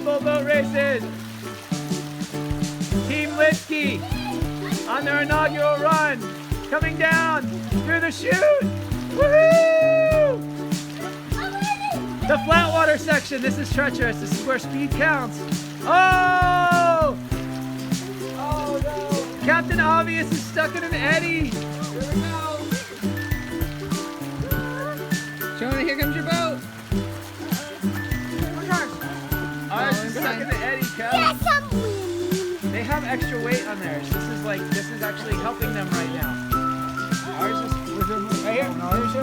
full boat races. Team Litsky on their inaugural run, coming down through the chute. Woohoo! The flat water section. This is treacherous. This is where speed counts. Oh! Oh no! Captain Obvious is stuck in an eddy. Here we go. Jonah, here comes your boat. Ours is stuck in the eddy, Kel. Yes, I'm winning. They have extra weight on theirs. This is actually helping them right now. Ours is right here.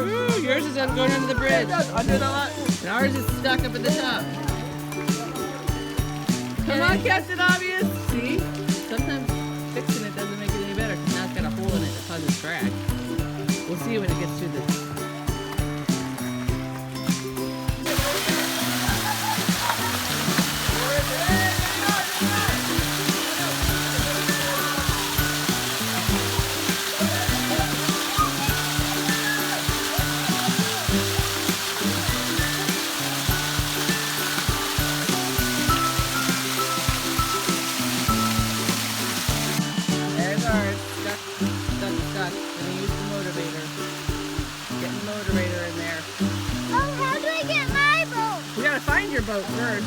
Woo, yours is going under the bridge. Under the lot. And ours is stuck up at the top. Come on, Captain Obvious. See? Sometimes fixing it doesn't make it any better because now it's got a hole in it that causes drag. We'll see when it gets through this. Stuck. Gonna use the motivator. Get the motivator in there. Oh, how do I get my boat? We gotta find your boat first.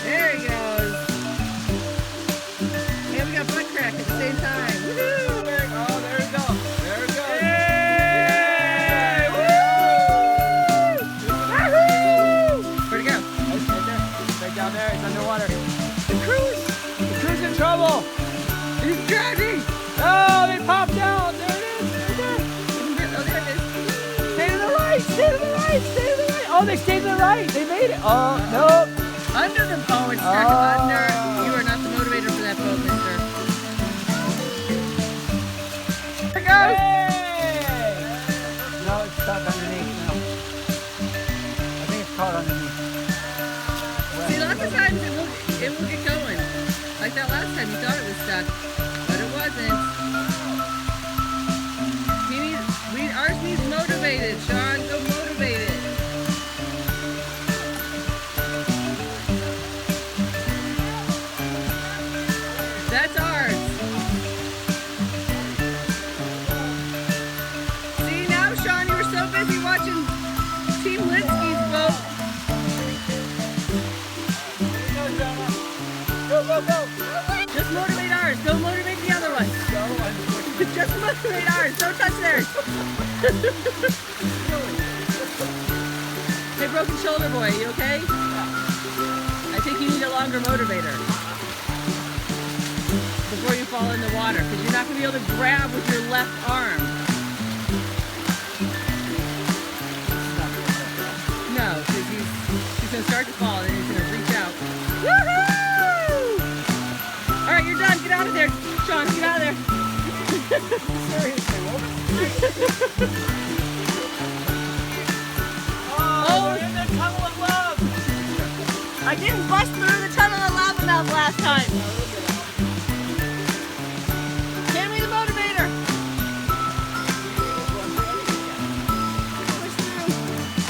There he goes. And we got butt crack at the same time. Woohoo! There we go. There we go. There we go. Yay! Woo! Wahoo! Where'd it go? Right there. Right down there. It's underwater. The crew's in trouble. He's dragging! Oh, they popped out. There it is. Right there. Oh, there it is. Stay to the right. Stay to the right. Stay to the right. Oh, they stayed to the right. They made it. Oh, nope. Under the boat. It's stuck under. You are not the motivator for that boat, mister. There it goes. Hey! No, it's stuck underneath now. I think it's caught underneath. See, lots of times it will get going. Like that last time, you thought it was stuck, but it wasn't. Ours needs motivated. Sean, go motivate it. That's ours. See, now, Sean, you were so busy watching Team Linsky's boat. Go, go, go. Just motivate ours. Don't motivate the other one. Just motivate ours. Don't touch theirs. Hey, broken shoulder boy, you okay? I think you need a longer motivator before you fall in the water, because you're not going to be able to grab with your left arm. No, because he's going to start to fall and then he's going to reach out. Woohoo! All right, you're done. Get out of there, Sean. Get out of there. Seriously, what? Oh, we're in the tunnel of love. I didn't bust through the tunnel of lava mouth last time. Hand me the motivator. Push through.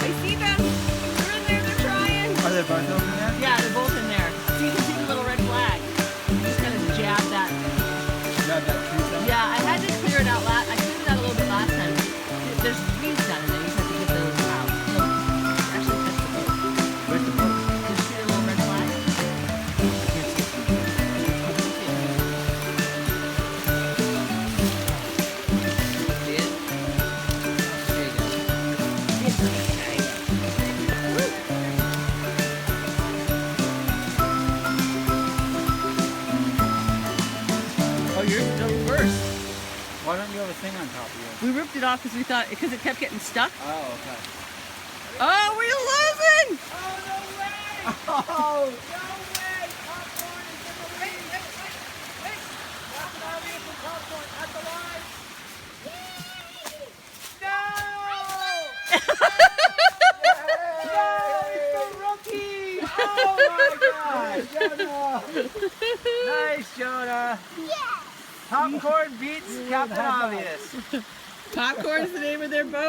I see them. They're in there. They're trying. Are they both over there? Yeah, they're both in there. So you can see the little red flag. You just kind of jab that. Grab that tree stump. Yeah, I had to clear it out. I cleared it out a little bit last time. There's weeds down in there. You just have to get those out. So actually touch the boat. Where's the boat? Did you see the little red flag? See it? There you go. Oh, yours is over first. Why don't you have a thing on top of yours? We ripped it off because we thought, because it kept getting stuck. Oh, okay. Oh, we're losing! Oh, no way! Oh, no way! Popcorn is in the lead. Hey! Captain Obvious and Popcorn at the line. No! No, it's the rookie! Oh my gosh, Jonah! Nice, Jonah. Yeah. Popcorn beats Captain Obvious. Popcorn's the name of their boat.